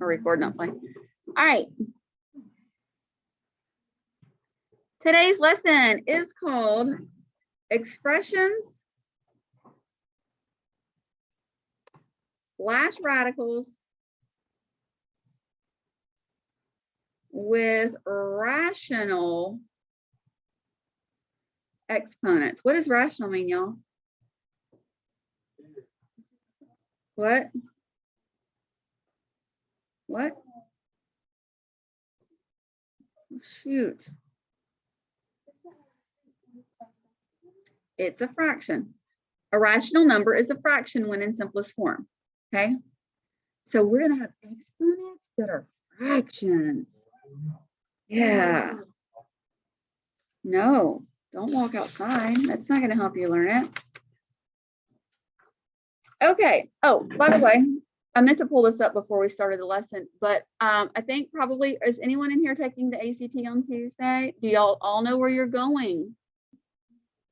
or record not play. All right. Today's lesson is called Expressions / Radicals with rational exponents. What does rational mean, y'all? What? What? Shoot. It's a fraction. A rational number is a fraction when in simplest form. Okay. So we're going to have exponents that are fractions. Yeah. No, don't walk outside. That's not going to help you learn it. Okay. Oh, by the way, I meant to pull this up before we started the lesson, but I think probably, is anyone in here taking the ACT on Tuesday? Do y'all all know where you're going?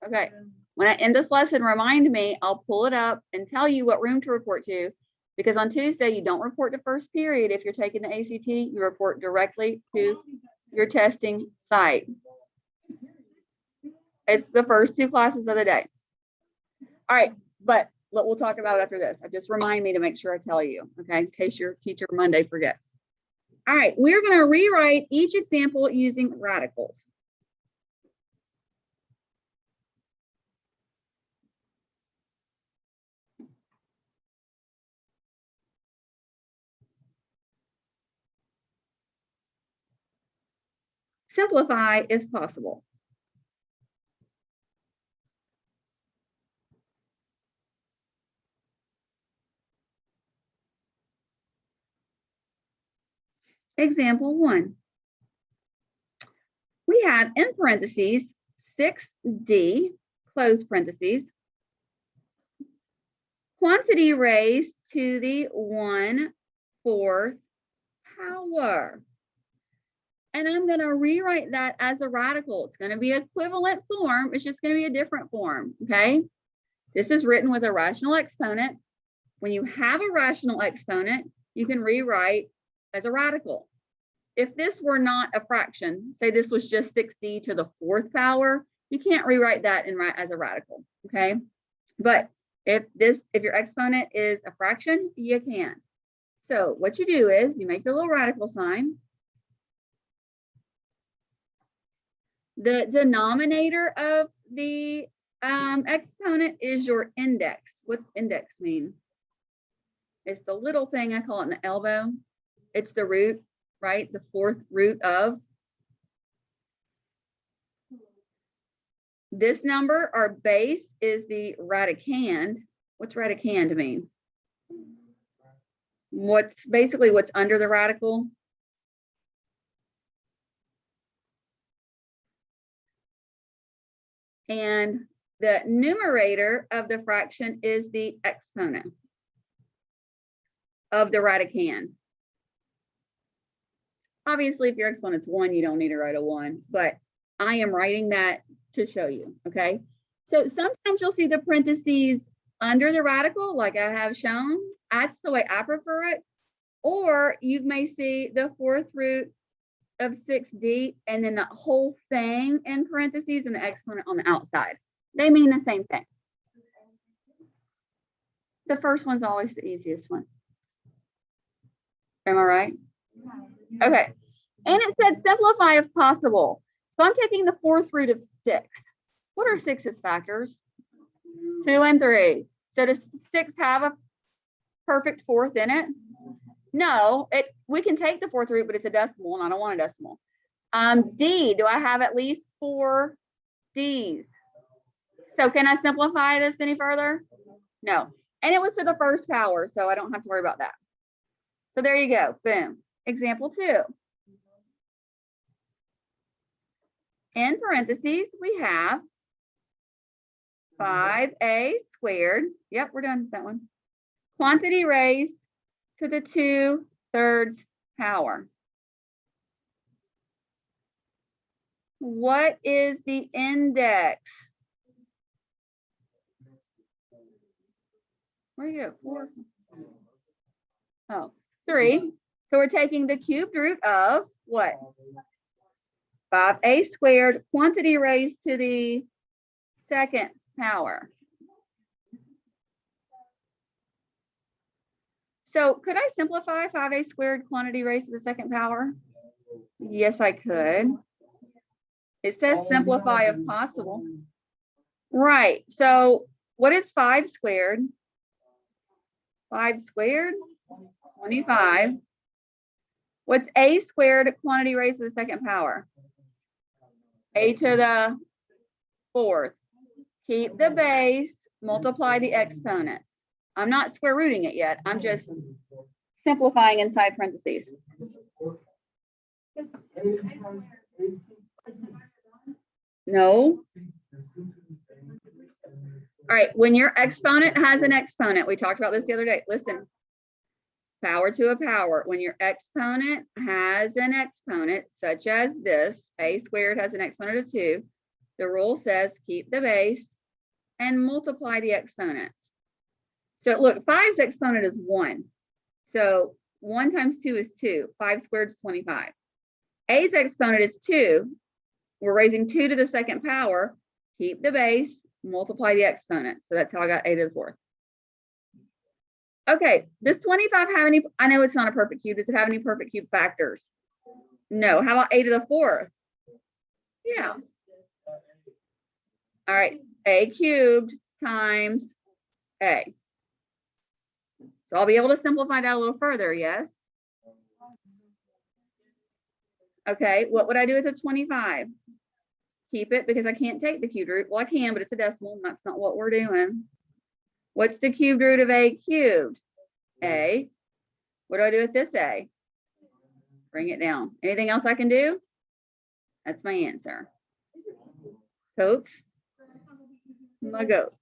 Okay. When I end this lesson, remind me, I'll pull it up and tell you what room to report to, because on Tuesday, you don't report to first period. If you're taking the ACT, you report directly to your testing site. It's the first 2 classes of the day. All right, but we'll talk about it after this. Just remind me to make sure I tell you, okay, in case your teacher Monday forgets. All right, we're going to rewrite each example using radicals. Simplify if possible. Example 1. We have in parentheses 6D, close parentheses, quantity raised to the 1/4 power. And I'm going to rewrite that as a radical. It's going to be equivalent form. It's just going to be a different form, okay? This is written with a rational exponent. When you have a rational exponent, you can rewrite as a radical. If this were not a fraction, say this was just 6D to the 4th power, you can't rewrite that as a radical, okay? But if your exponent is a fraction, you can. So what you do is you make your little radical sign. The denominator of the exponent is your index. What's index mean? It's the little thing, I call it an elbow. It's the root, right? The 4th root of. This number, our base, is the radicand. What's radicand mean? What's under the radical? And the numerator of the fraction is the exponent of the radicand. Obviously, if your exponent's 1, you don't need to write a 1, but I am writing that to show you, okay? So sometimes you'll see the parentheses under the radical, like I have shown. That's the way I prefer it. Or you may see the 4th root of 6D and then the whole thing in parentheses and the exponent on the outside. They mean the same thing. The first one's always the easiest one. Am I right? Okay. And it said simplify if possible. So I'm taking the 4th root of 6. What are 6's factors? 2 and 3. So does 6 have a perfect 4th in it? No, we can take the 4th root, but it's a decimal, and I don't want a decimal. D, do I have at least 4 D's? So can I simplify this any further? No. And it was to the 1st power, so I don't have to worry about that. So there you go. Boom. Example 2. In parentheses, we have 5a squared. Yep, we're done with that one. Quantity raised to the 2/3 power. What is the index? Where you go? 4. Oh, 3. So we're taking the cubed root of what? 5a squared, quantity raised to the second power. So could I simplify 5a squared quantity raised to the second power? Yes, I could. It says simplify if possible. Right. So what is 5 squared? 5 squared? 25. What's a squared quantity raised to the second power? A to the fourth. Keep the base, multiply the exponents. I'm not square rooting it yet. I'm just simplifying inside parentheses. No. All right, when your exponent has an exponent, we talked about this the other day. Listen, power to a power. When your exponent has an exponent, such as this, a squared has an exponent of 2, the rule says keep the base and multiply the exponents. So look, 5's exponent is 1. So 1 times 2 is 2. 5 squared is 25. A's exponent is 2. We're raising 2 to the second power. Keep the base, multiply the exponent. So that's how I got a to the fourth. Okay, does 25 have any, I know it's not a perfect cube. Does it have any perfect cube factors? No. How about a to the fourth? Yeah. All right, a cubed times a. So I'll be able to simplify that a little further, yes? Okay, what would I do with a 25? Keep it because I can't take the cubed root. Well, I can, but it's a decimal, and that's not what we're doing. What's the cubed root of a cubed? A. What do I do with this a? Bring it down. Anything else I can do? That's my answer. Coats, my goats.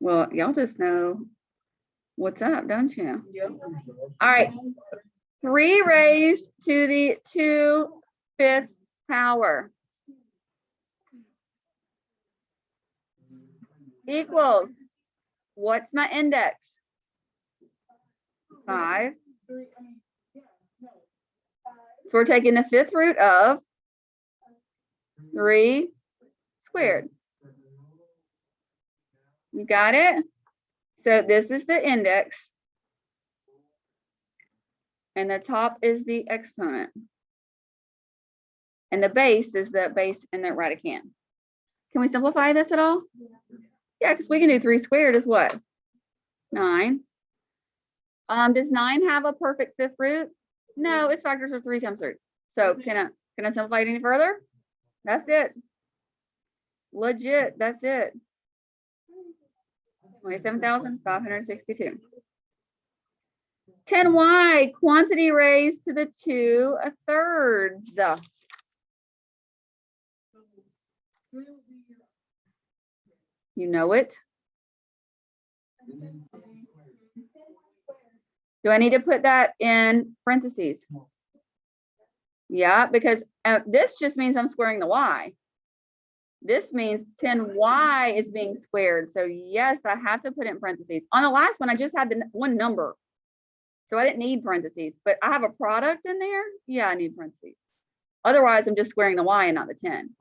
Well, y'all just know what's up, don't you? All right. 3 raised to the 2/5 power equals, what's my index? 5. So we're taking the 5th root of 3 squared. You got it? So this is the index. And the top is the exponent. And the base is the base in the radicand. Can we simplify this at all? Yeah, because we can do 3 squared is what? 9. Does 9 have a perfect 5th root? No, its factors are 3 times 3. So can I simplify it any further? That's it. Legit, that's it. 27,562. 10y, quantity raised to the 2/3. You know it. Do I need to put that in parentheses? Yeah, because this just means I'm squaring the y. This means 10y is being squared. So yes, I have to put it in parentheses. On the last one, I just had the one number. So I didn't need parentheses, but I have a product in there. Yeah, I need parentheses. Otherwise, I'm just squaring the y and not the 10.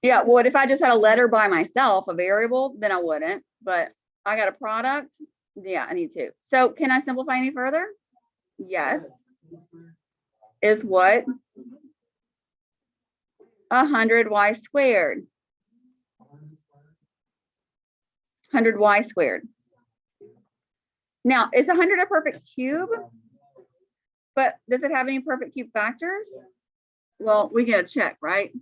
Yeah, well, if I just had a letter by myself, a variable, then I wouldn't. But I got a product. Yeah, I need to. So can I simplify any further? Yes. Is what? 100y squared. 100y squared. Now, is 100 a perfect cube? But does it have any perfect cube factors? Well, we get a check, right?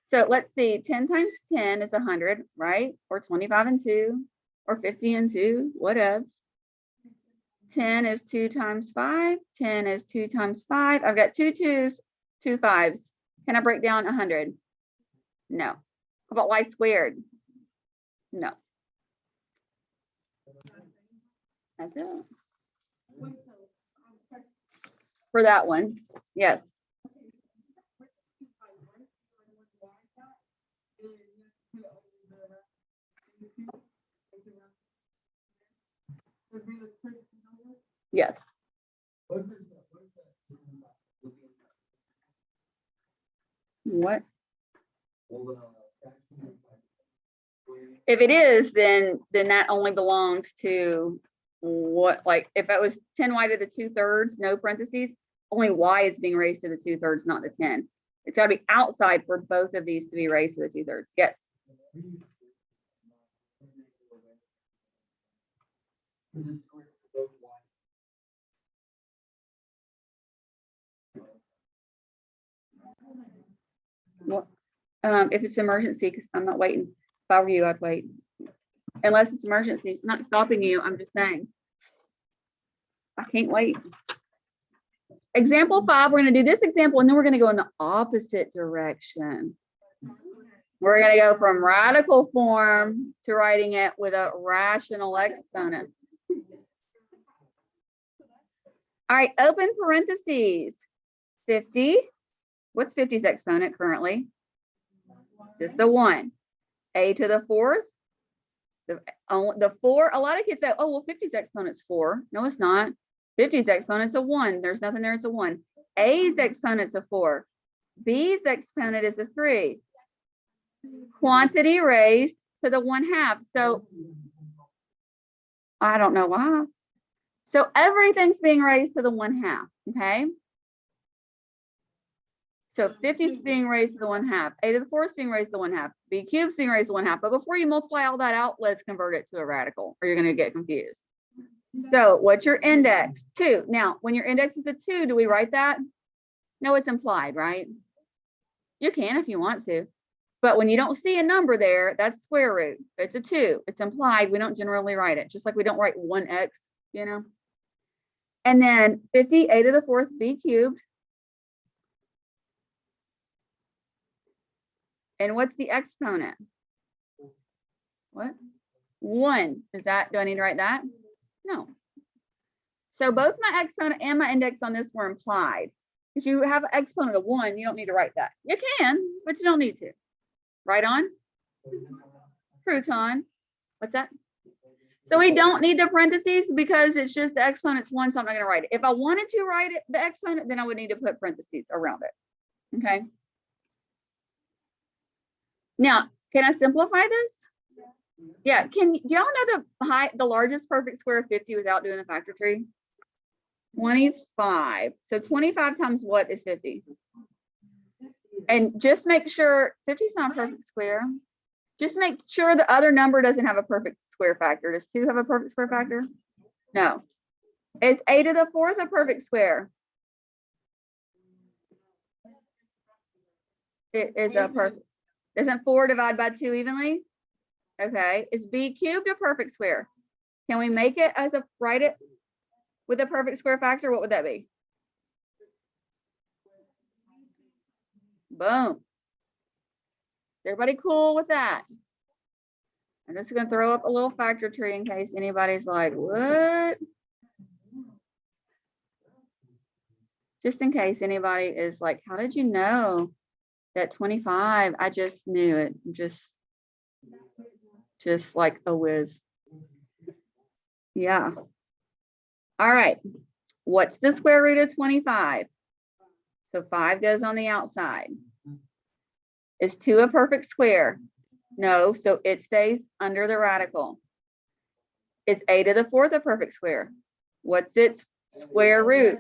So let's see, 10 times 10 is 100, right? Or 25 and 2, or 50 and 2, whatever. 10 is 2 times 5. 10 is 2 times 5. I've got 2 2s, 2 5s. Can I break down 100? No. How about y squared? No. That's it. For that one, yes. Yes. What? If it is, then that only belongs to what, like if it was 10y to the 2/3, no parentheses, only y is being raised to the 2/3, not the 10. It's got to be outside for both of these to be raised to the 2/3. Yes. Well, if it's emergency, because I'm not waiting. If I were you, I'd wait. Unless it's emergency. It's not stopping you. I'm just saying. I can't wait. Example 5, we're going to do this example, and then we're going to go in the opposite direction. We're going to go from radical form to writing it with a rational exponent. All right, open parentheses. 50. What's 50's exponent currently? Just the 1. A to the 4th. The 4. A lot of kids say, oh, well, 50's exponent's 4. No, it's not. 50's exponent's a 1. There's nothing there. It's a 1. A's exponent's a 4. B's exponent is a 3. Quantity raised to the 1/2. So I don't know why. So everything's being raised to the 1/2. Okay. So 50 is being raised to the 1/2. A to the 4th is being raised to the 1/2. B cubed is being raised to 1/2. But before you multiply all that out, let's convert it to a radical, or you're going to get confused. So what's your index? 2. Now, when your index is a 2, do we write that? No, it's implied, right? You can if you want to. But when you don't see a number there, that's square root. It's a 2. It's implied. We don't generally write it, just like we don't write 1x, you know? And then 50, a to the 4th, b cubed. And what's the exponent? What? 1. Is that, do I need to write that? No. So both my exponent and my index on this were implied. If you have an exponent of 1, you don't need to write that. You can, but you don't need to. Right on? Crouton. What's that? So we don't need the parentheses because it's just the exponent's 1, so I'm not going to write it. If I wanted to write it, the exponent, then I would need to put parentheses around it. Okay. Now, can I simplify this? Yeah. Do y'all know the largest perfect square of 50 without doing a factor tree? 25. So 25 times what is 50? And just make sure 50 is not a perfect square. Just make sure the other number doesn't have a perfect square factor. Does 2 have a perfect square factor? No. Is a to the 4th a perfect square? It is a perfect. Isn't 4 divide by 2 evenly? Okay. Is b cubed a perfect square? Can we make it as write it with a perfect square factor? What would that be? Boom. Everybody cool with that? I'm just going to throw up a little factor tree in case anybody's like, what? Just in case anybody is like, how did you know that 25? I just knew it. Just like a whiz. Yeah. All right. What's the square root of 25? So 5 goes on the outside. Is 2 a perfect square? No, so it stays under the radical. Is a to the 4th a perfect square? What's its square root?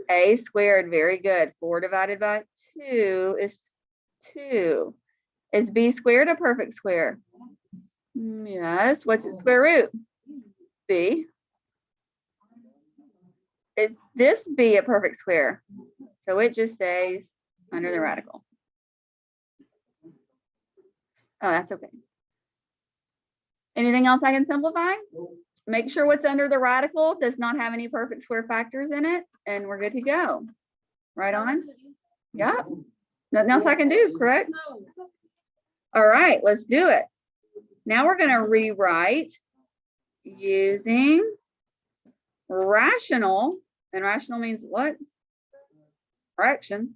A squared, very good. 4 divided by 2 is 2. Is b squared a perfect square? Yes. What's its square root? B. Is this b a perfect square? So it just stays under the radical. Oh, that's okay. Anything else I can simplify? Make sure what's under the radical does not have any perfect square factors in it, and we're good to go. Right on? Yeah. Nothing else I can do, correct? All right, let's do it. Now we're going to rewrite using rational, and rational means what? Fraction.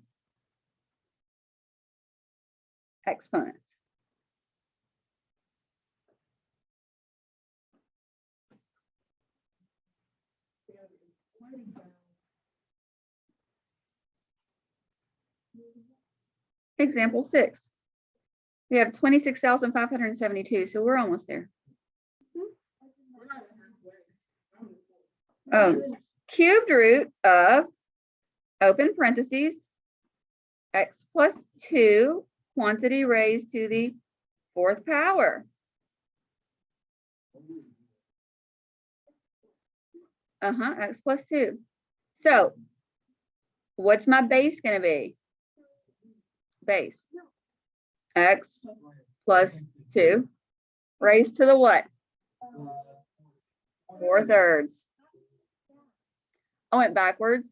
Exponents. Example 6. We have 26,572, so we're almost there. Cubed root of, open parentheses, x plus 2, quantity raised to the 4th power. X plus 2. So what's my base going to be? Base. X plus 2 raised to the what? 4/3. I went backwards.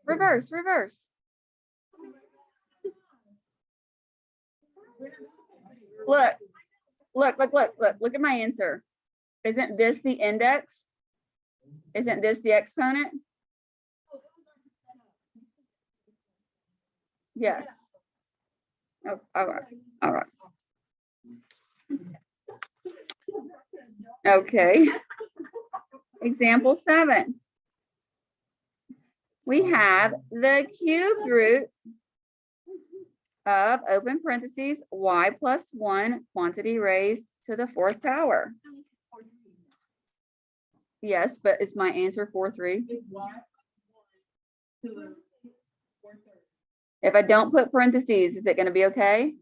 Reverse. Look at my answer. Isn't this the index? Isn't this the exponent? Yes. Oh, all right. Okay. Example 7. We have the cubed root of, open parentheses, y plus 1, quantity raised to the 4th power. Yes, but is my answer 4/3? If I don't put parentheses, is it going to be okay?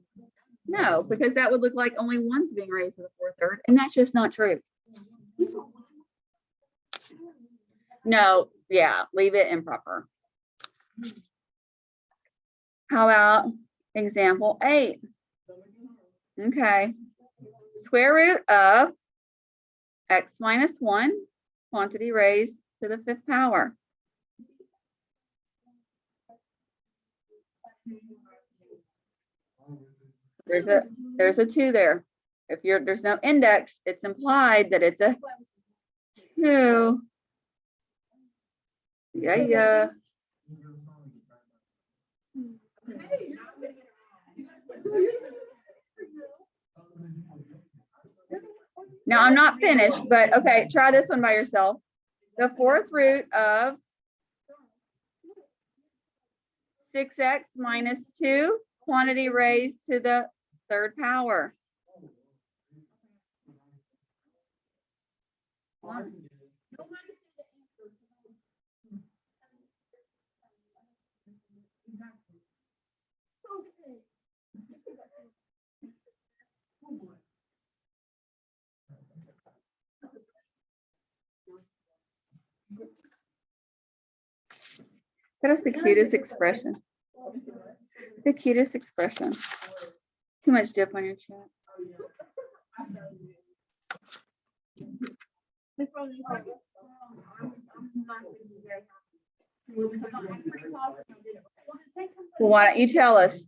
No, because that would look like only one's being raised to the 4/3, and that's just not true. No, yeah, leave it improper. How about example 8? Okay. Square root of x minus 1, quantity raised to the 5th power. There's a 2 there. If there's no index, it's implied that it's a 2. Yeah. Now I'm not finished, but okay, try this one by yourself. The 4th root of 6x minus 2, quantity raised to the 3rd power. That is the cutest expression. The cutest expression. Too much dip on your chat. Well, why don't you tell us?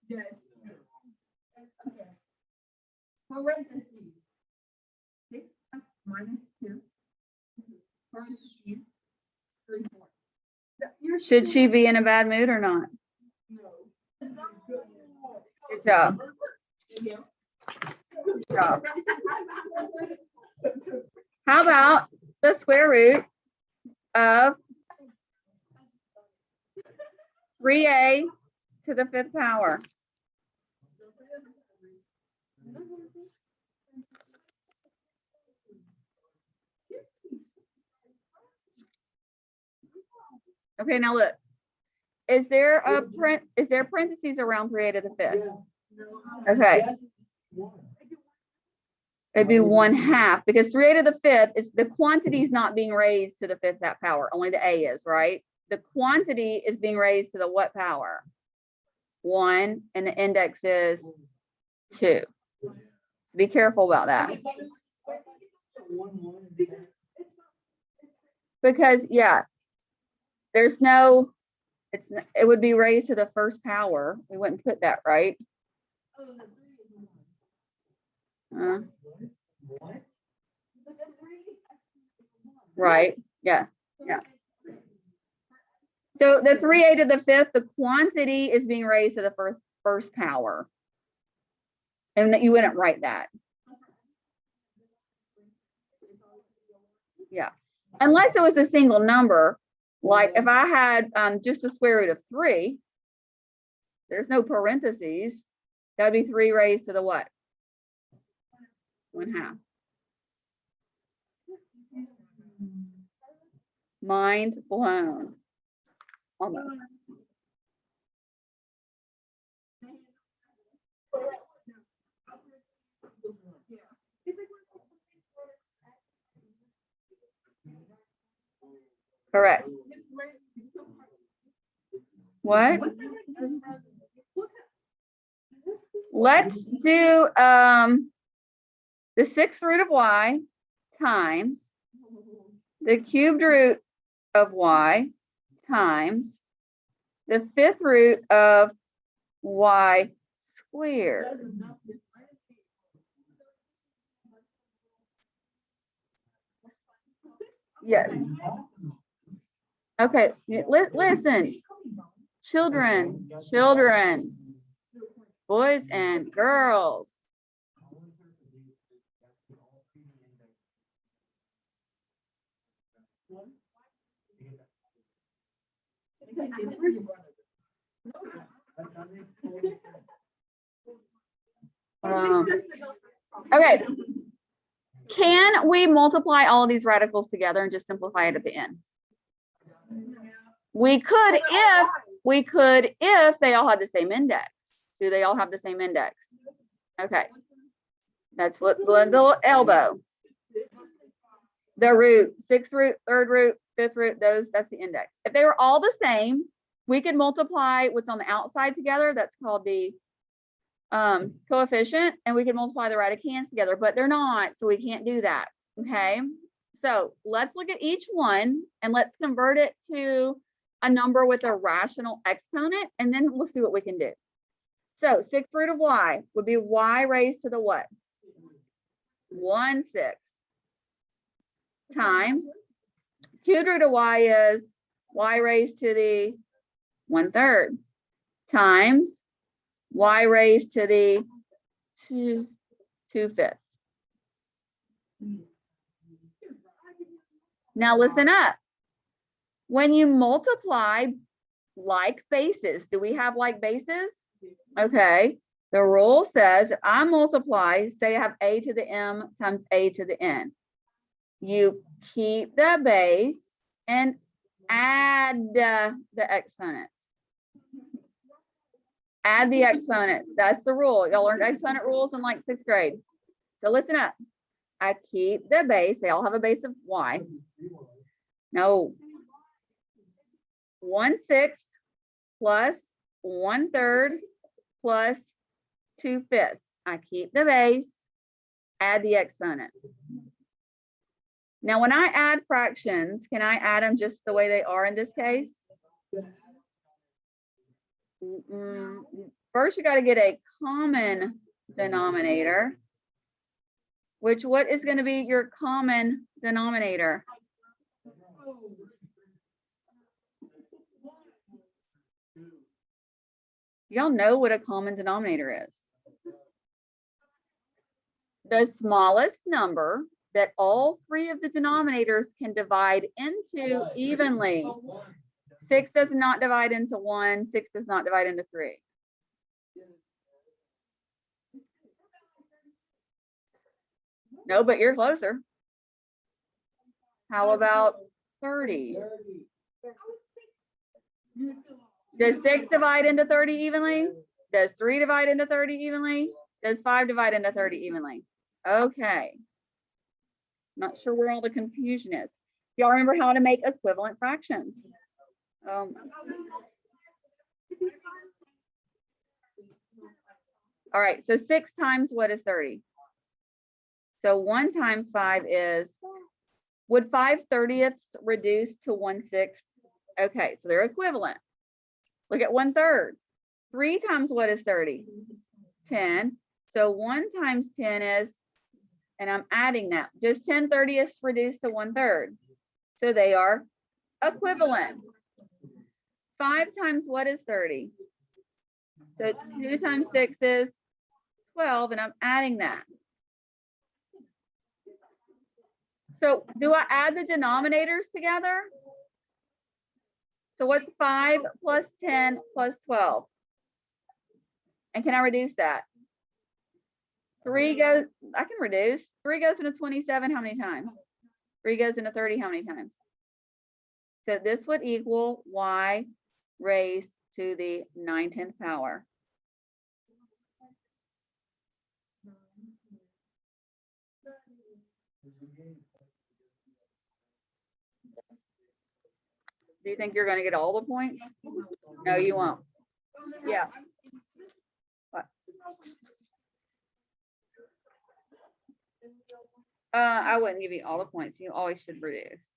Yes. Okay. Parentheses. 6x minus 2. Parentheses. 34. Should she be in a bad mood or not? No. Good job. Good job. How about the square root of 3a to the 5th power? Okay, now look. Is there parentheses around 3a to the 5th? Okay. It'd be 1/2 because 3a to the 5th is the quantity is not being raised to the 5th that power. Only the a is, right? The quantity is being raised to the what power? 1, and the index is 2. So be careful about that. Because yeah, there's no, it would be raised to the 1st power. We wouldn't put that, right? Right. Yeah. So the 3a to the 5th, the quantity is being raised to the first power. And that you wouldn't write that. Yeah, unless it was a single number, like if I had just the square root of 3, there's no parentheses, that'd be 3 raised to the what? 1/2. Mind blown. Almost. Correct. What? Let's do the 6th root of y times the cubed root of y times the 5th root of y squared. Yes. Okay, listen. Children, boys and girls. Okay. Can we multiply all of these radicals together and just simplify it at the end? We could if they all had the same index. Do they all have the same index? Okay. That's what the little elbow. The root, 6th root, 3rd root, 5th root, that's the index. If they were all the same, we could multiply what's on the outside together. That's called the coefficient, and we can multiply the radicands together, but they're not, so we can't do that. Okay, so let's look at each one and let's convert it to a number with a rational exponent, and then we'll see what we can do. So 6th root of y would be y raised to the what? 1/6 times cubed root of y is y raised to the 1/3 times y raised to the 2/5. Now listen up. When you multiply like bases, do we have like bases? Okay. The rule says if I multiply, say I have a to the m times a to the n. You keep the base and add the exponents. Add the exponents. That's the rule. Y'all learned exponent rules in like 6th grade. So listen up. I keep the base. They all have a base of y. No. 1/6 plus 1/3 plus 2/5. I keep the base. Add the exponents. Now, when I add fractions, can I add them just the way they are in this case? First, you got to get a common denominator. What is going to be your common denominator? Y'all know what a common denominator is. The smallest number that all 3 of the denominators can divide into evenly. 6 does not divide into 1. 6 does not divide into 3. No, but you're closer. How about 30? Does 6 divide into 30 evenly? Does 3 divide into 30 evenly? Does 5 divide into 30 evenly? Okay. Not sure where all the confusion is. Y'all remember how to make equivalent fractions? All right, so 6 times what is 30? So 1 times 5 is, would 5/30 reduce to 1/6? Okay, so they're equivalent. Look at 1/3. 3 times what is 30? 10. So 1 times 10 is, and I'm adding that, just 10/30 reduced to 1/3. So they are equivalent. 5 times what is 30? So 2 times 6 is 12, and I'm adding that. So do I add the denominators together? So what's 5 plus 10 plus 12? And can I reduce that? 3 goes, I can reduce. 3 goes into 27 how many times? 3 goes into 30 how many times? So this would equal y raised to the 9/10 power. Do you think you're going to get all the points? No, you won't. Yeah. What? I wouldn't give you all the points. You always should reduce.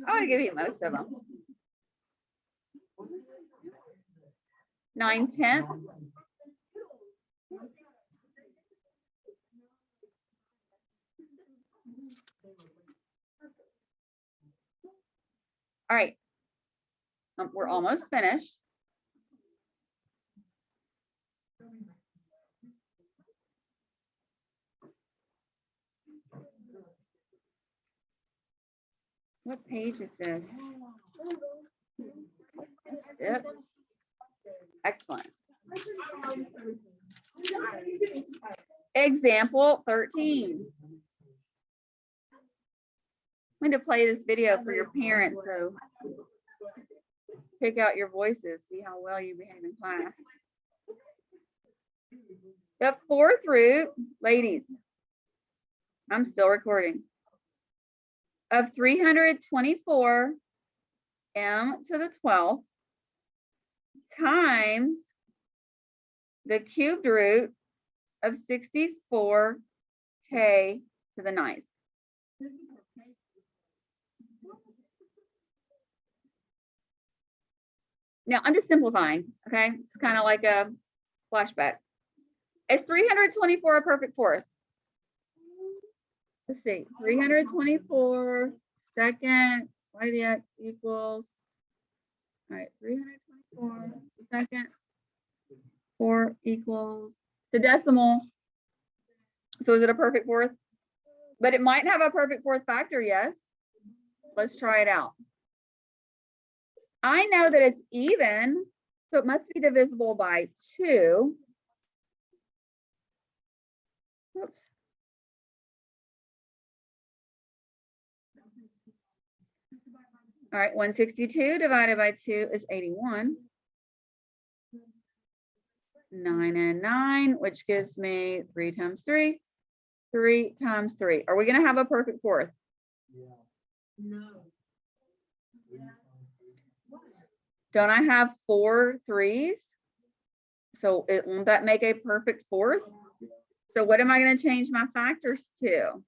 I would give you most of them. 9/10. All right. We're almost finished. What page is this? Yep. Excellent. Example 13. I'm going to play this video for your parents, so pick out your voices, see how well you behave in class. The fourth root, ladies, I'm still recording, of 324 m to the 12th times the cubed root of 64k to the 9th. Now I'm just simplifying, okay? It's kind of like a flashback. Is 324 a perfect fourth? Let's see, 324 second y to the x equals, all right, 324 second 4 equals the decimal. So is it a perfect fourth? But it might have a perfect fourth factor, yes. Let's try it out. I know that it's even, so it must be divisible by 2. Oops. All right, 162 divided by 2 is 81. 9 and 9, which gives me 3 times 3. 3 times 3. Are we going to have a perfect fourth? Yeah. No. Don't I have 4 3s? So won't that make a perfect fourth? So what am I going to change my factors to?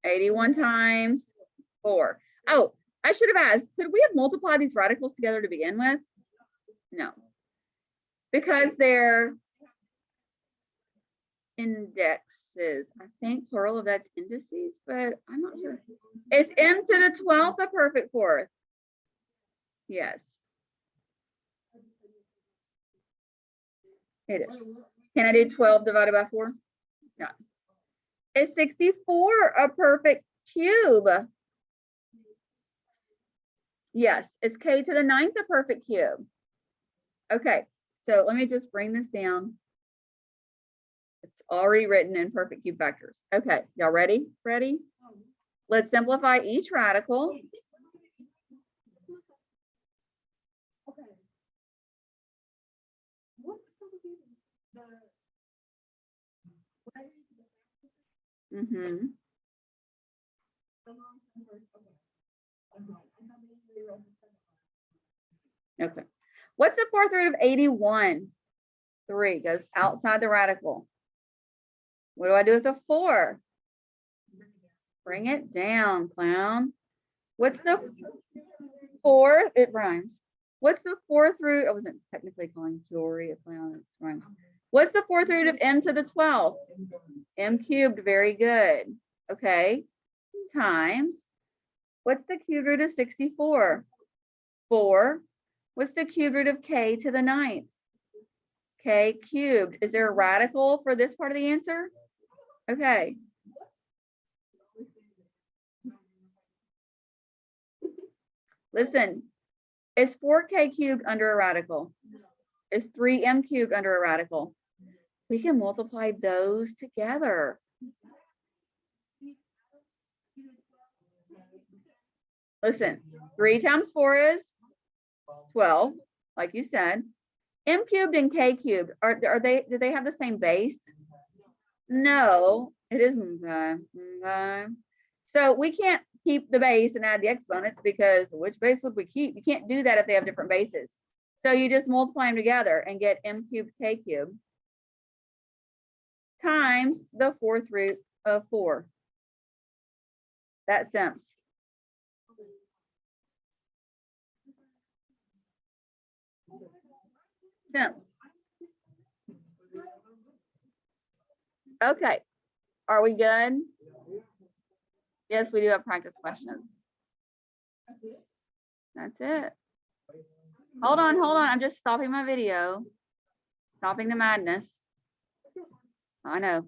81 times 4. Oh, I should have asked, could we have multiplied these radicals together to begin with? No. Because they're indexes. I think plural of that's indices, but I'm not sure. Is m to the 12th a perfect fourth? Yes. It is. Can I do 12 divided by 4? No. Is 64 a perfect cube? Yes. Is k to the 9th a perfect cube? Okay, so let me just bring this down. It's already written in perfect cube vectors. Okay, y'all ready? Ready? Let's simplify each radical. Mm-hmm. Okay. What's the fourth root of 81? 3 goes outside the radical. What do I do with the 4? Bring it down, clown. What's the fourth? It rhymes. What's the fourth root? I wasn't technically calling jewelry a clown. It rhymes. What's the fourth root of m to the 12th? M cubed. Very good. Okay. Times. What's the cubed root of 64? 4. What's the cubed root of k to the 9th? K cubed. Is there a radical for this part of the answer? Okay. Listen, is 4k cubed under a radical? Is 3m cubed under a radical? We can multiply those together. Listen, 3 times 4 is 12, like you said. M cubed and k cubed, do they have the same base? No, it is okay. So we can't keep the base and add the exponents because which base would we keep? You can't do that if they have different bases. So you just multiply them together and get m cubed k cubed times the 4th root of 4. That's simple. Simple. Okay, are we good? Yes, we do have practice questions. That's it. Hold on. I'm just stopping my video. Stopping the madness. I know.